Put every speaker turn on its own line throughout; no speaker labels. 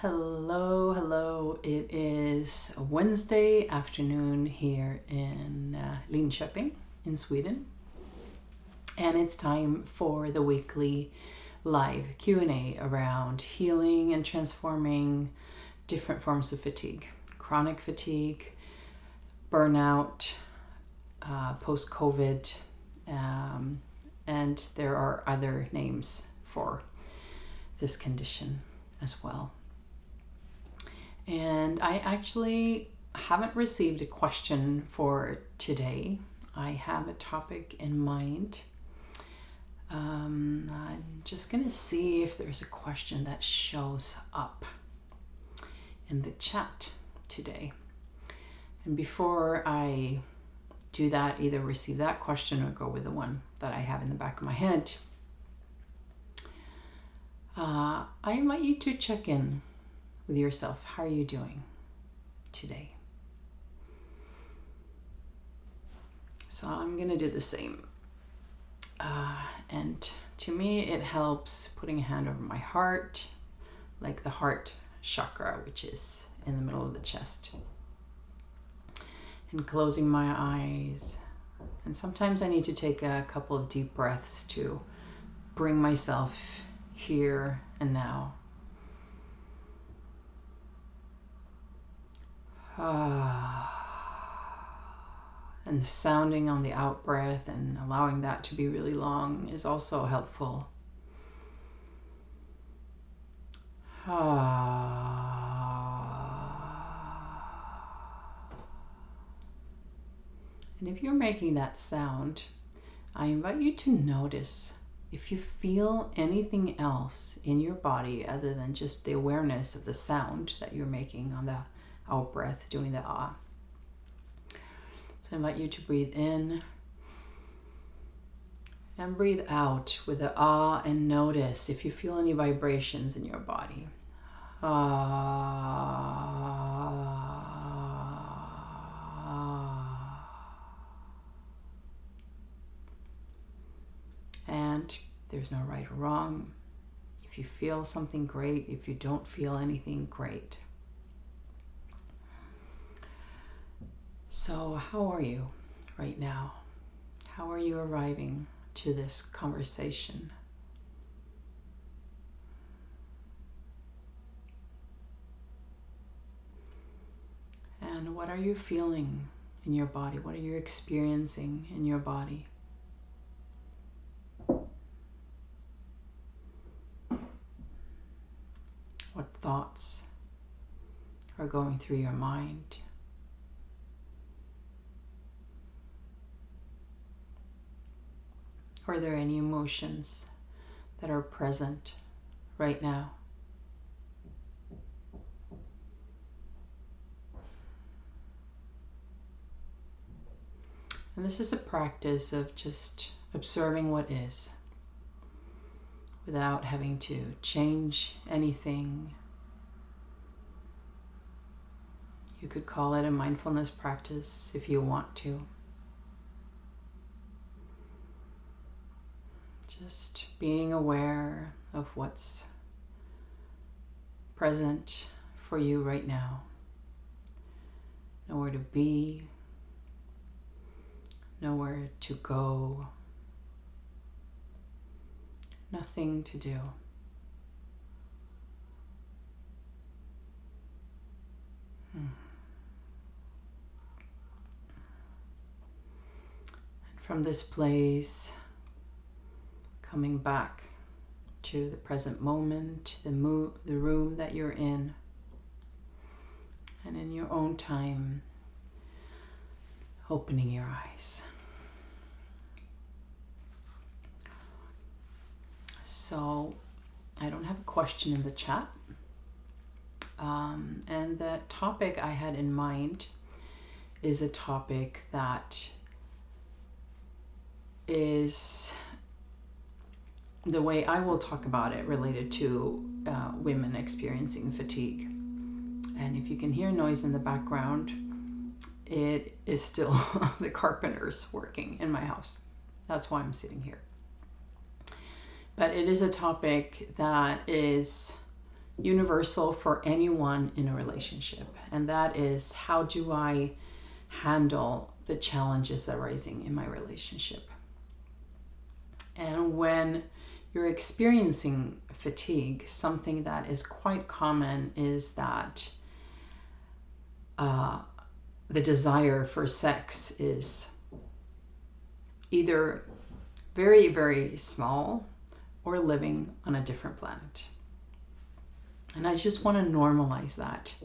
Hello. It is a Wednesday afternoon here in Linköping in Sweden. And it's time for the weekly live Q&A around healing and transforming different forms of fatigue. Chronic fatigue, burnout, post-COVID, and there are other names for this condition as well. And I actually haven't received a question for today. I have a topic in mind. I'm just going to see if there's a question that shows up in the chat today. And before I do that, either receive that question or go with the one that I have in the back of my head, I invite you to check in with yourself. How are you doing today? So I'm going to do the same. And to me, it helps putting a hand over my heart, like the heart chakra, which is in the middle of the chest. And closing my eyes. And sometimes I need to take a couple of deep breaths to bring myself here and now. And sounding on the out breath and allowing that to be really long is also helpful. And if you're making that sound, I invite you to notice if you feel anything else in your body other than just the awareness of the sound that you're making on the out breath, doing the ah. So I invite you to breathe in and breathe out with the ah, and notice if you feel any vibrations in your body. And there's no right or wrong. If you feel something, great. If you don't feel anything, great. So how are you right now? How are you arriving to this conversation? And what are you feeling in your body? What are you experiencing in your body? What thoughts are going through your mind? Are there any emotions that are present right now? And this is a practice of just observing what is without having to change anything. You could call it a mindfulness practice if you want to. Just being aware of what's present for you right now. Nowhere to be, nowhere to go, nothing to do. And from this place, coming back to the present moment, the room that you're in, and in your own time, opening your eyes. So I don't have a question in the chat. And the topic I had in mind is a topic that is the way I will talk about it related to women experiencing fatigue. And if you can hear noise in the background, it is still the carpenters working in my house. That's why I'm sitting here. But it is a topic that is universal for anyone in a relationship, and that is, how do I handle the challenges arising in my relationship? And when you're experiencing fatigue, something that is quite common is that the desire for sex is either very, very small or living on a different planet. And I just want to normalize that,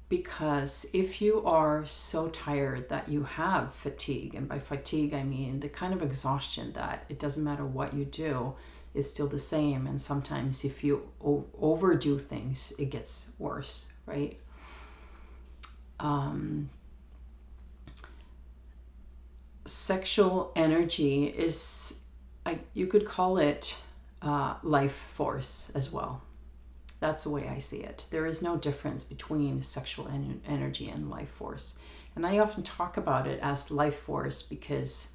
because if you are so tired that you have fatigue, and by fatigue I mean the kind of exhaustion that it doesn't matter what you do, it's still the same, and sometimes if you overdo things, it gets worse, right? Sexual energy is, you could call it life force as well. That's the way I see it. There is no difference between sexual energy and life force. And I often talk about it as life force because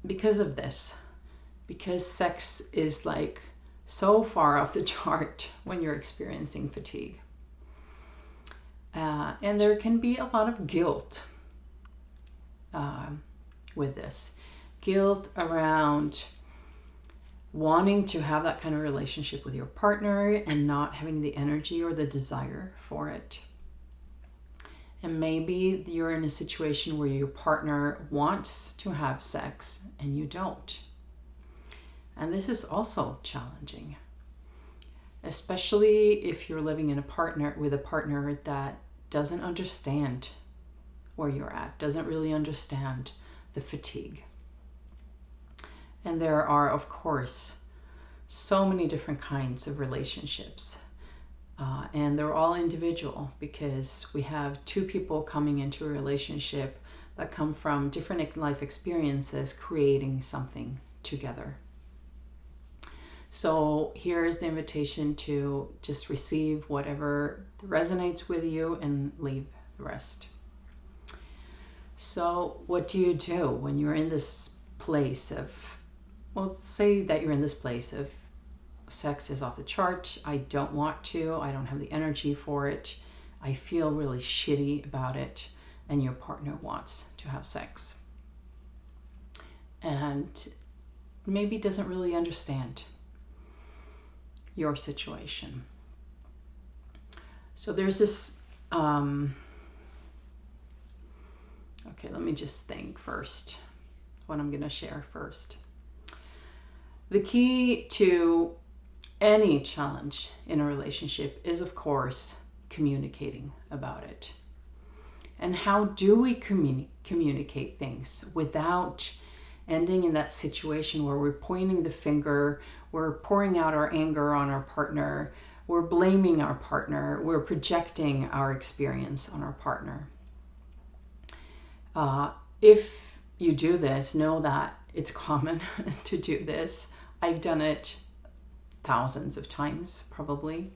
of this. Because sex is like so far off the chart when you're experiencing fatigue. And there can be a lot of guilt with this. Guilt around wanting to have that kind of relationship with your partner and not having the energy or the desire for it. And maybe you're in a situation where your partner wants to have sex and you don't. And this is also challenging, especially if you're living with a partner that doesn't understand where you're at, doesn't really understand the fatigue. And there are, of course, so many different kinds of relationships. And they're all individual, because we have two people coming into a relationship that come from different life experiences, creating something together. So here is the invitation to just receive whatever resonates with you and leave the rest. So what do you do when you're in this place of, well, say that you're in this place of sex is off the chart, I don't want to, I don't have the energy for it, I feel really shitty about it, and your partner wants to have sex and maybe doesn't really understand your situation. So there's this, okay, let me just think first what I'm going to share first. The key to any challenge in a relationship is, of course, communicating about it. And how do we communicate things without ending in that situation where we're pointing the finger, we're pouring out our anger on our partner, we're blaming our partner, we're projecting our experience on our partner? If you do this, know that it's common to do this. I've done it thousands of times, probably.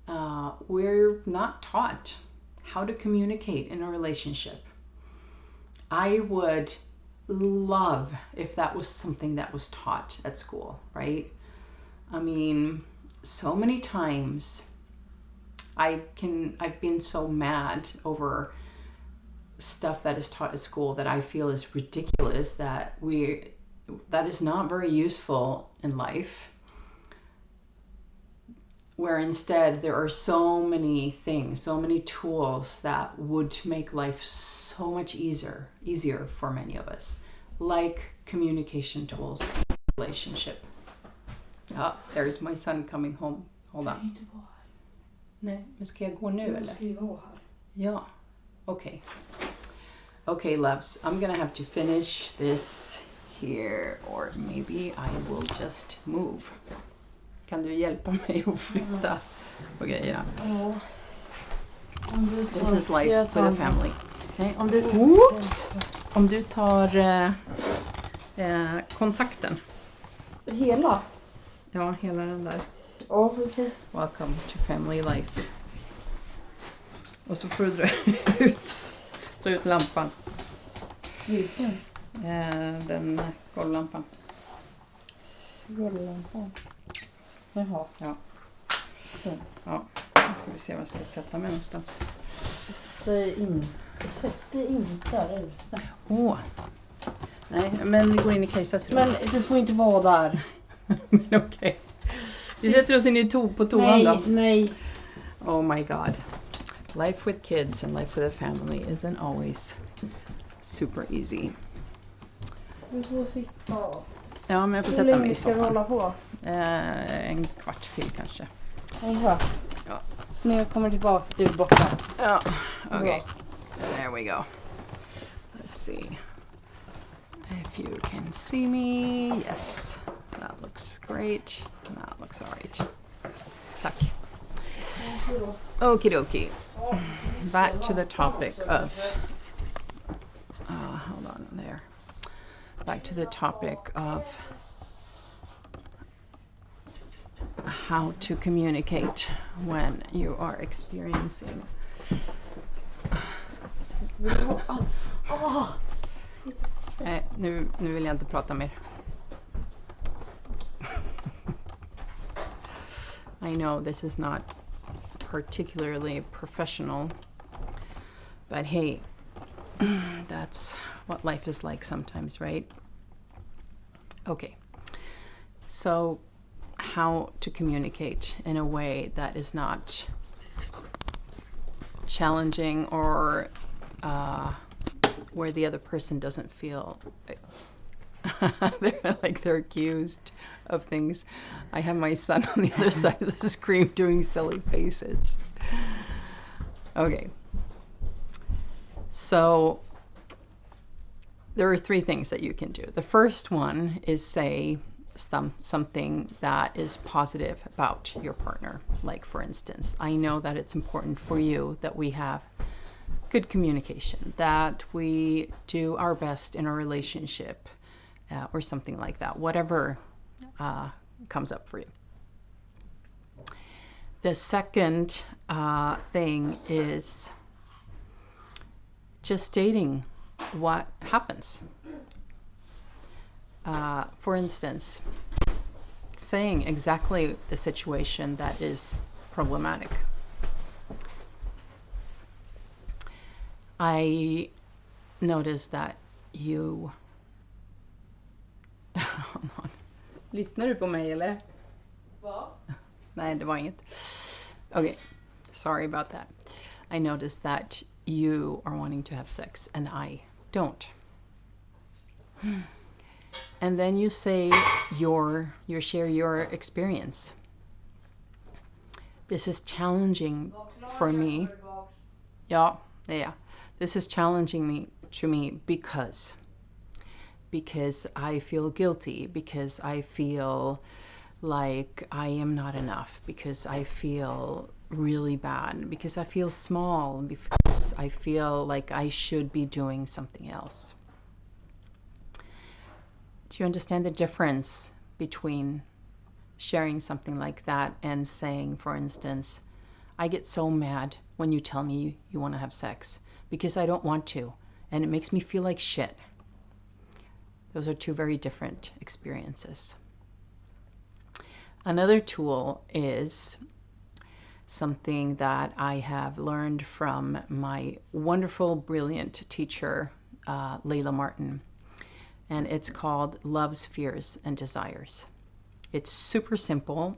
We're not taught how to communicate in a relationship. I would love if that was something that was taught at school, right? I mean, so many times I've been so mad over stuff that is taught at school that I feel is ridiculous, that is not very useful in life, where instead there are so many things, so many tools that would make life so much easier for many of us, like communication tools in a relationship. Ah, there's my son coming home. Hold on. Nej, men ska jag gå nu eller? Ja, okay. Okay, loves, I'm gonna have to finish this here, or maybe I will just move. Kan du hjälpa mig att flytta på grejerna?
Ja.
This is life for the family. Okay, om du tar kontakten.
Hela?
Ja, hela den där.
Ja, okej.
Welcome to family life. Och så får du dra ut lampan.
Vilken?
Den golvlampan.
Golvlampan. Jaha.
Ja.
Så.
Ja, nu ska vi se var jag ska sätta mig någonstans.
Sätt dig in där ute.
Nej, men vi går in i Kajsas rum.
Men du får inte vara där.
Men okej. Vi sätter oss in på toan då.
Nej.
Oh my god. Life with kids and life with a family isn't always super easy.
Du får sitta.
Ja, men jag får
Hur
sätta mig
länge
i
ska vi
soffan.
hålla på?
En kvart till kanske.
En kvart.
Ja.
Så när jag kommer tillbaka, du är borta.
Ja, okay. There we go. Let's see. If you can see me. Yes. That looks great. That looks all right. Tack. Okie dokie. Back to the topic of... hold on there. Back to the topic of how to communicate when you are experiencing... Nej, nu vill jag inte prata mer. I know this is not particularly professional, but hey, that's what life is like sometimes, right? Okay, so how to communicate in a way that is not challenging or where the other person doesn't feel they're accused of things. I have my son on the other side of the screen doing silly faces. Okay. So there are 3 things that you can do. The first one is say something that is positive about your partner. Like, for instance, I know that it's important for you that we have good communication, that we do our best in our relationship, or something like that. Whatever comes up for you. The second thing is just stating what happens. For instance, saying exactly the situation that is problematic. I noticed that you... Lyssnar du på mig eller?
Va?
Nej, det var inget. Okay, sorry about that. I noticed that you are wanting to have sex and I don't. And then you say you share your experience. This is challenging for me. Yeah. This is challenging to me because I feel guilty, because I feel like I am not enough, because I feel really bad, because I feel small, because I feel like I should be doing something else. Do you understand the difference between sharing something like that and saying, for instance, I get so mad when you tell me you want to have sex because I don't want to, and it makes me feel like shit. Those are 2 very different experiences. Another tool is something that I have learned from my wonderful, brilliant teacher, Layla Martin, and it's called Love's Fears and Desires. It's super simple,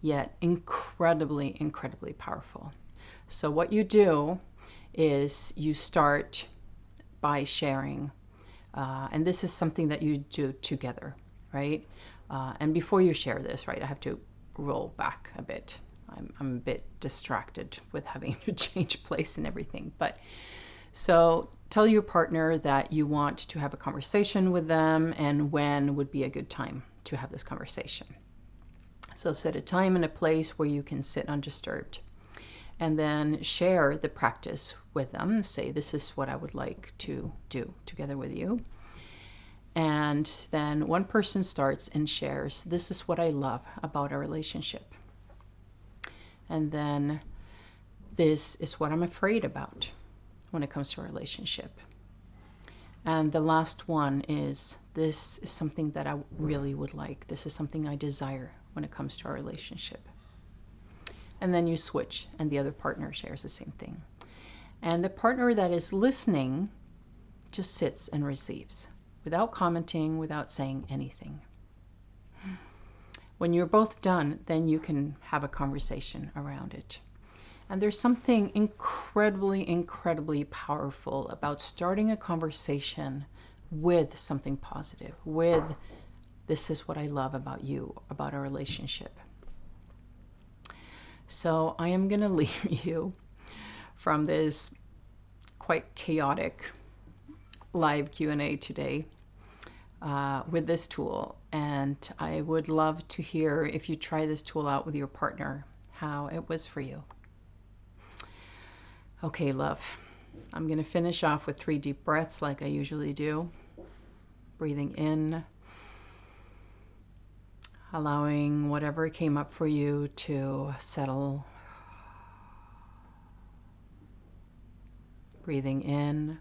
yet incredibly, incredibly powerful. So what you do is you start by sharing, and this is something that you do together, right? And before you share this, right, I have to roll back a bit. I'm a bit distracted with having to change place and everything. But so tell your partner that you want to have a conversation with them and when would be a good time to have this conversation. So set a time and a place where you can sit undisturbed. And then share the practice with them. Say, this is what I would like to do together with you. And then one person starts and shares, this is what I love about our relationship. And then this is what I'm afraid about when it comes to our relationship. And the last one is, this is something that I really would like. This is something I desire when it comes to our relationship. And then you switch, and the other partner shares the same thing. And the partner that is listening just sits and receives without commenting, without saying anything. When you're both done, then you can have a conversation around it. And there's something incredibly, incredibly powerful about starting a conversation with something positive, with this is what I love about you, about our relationship. So I am going to leave you from this quite chaotic live Q&A today with this tool. And I would love to hear, if you try this tool out with your partner, how it was for you. Okay, love. I'm going to finish off with 3 deep breaths like I usually do. Breathing in, allowing whatever came up for you to settle. Breathing in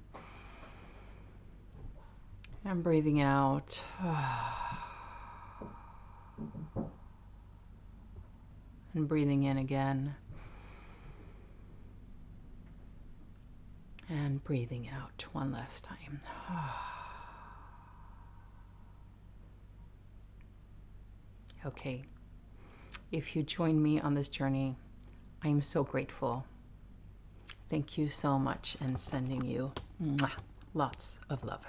and breathing out. And breathing in again. And breathing out one last time. Okay. If you join me on this journey, I am so grateful. Thank you so much, and sending you lots of love.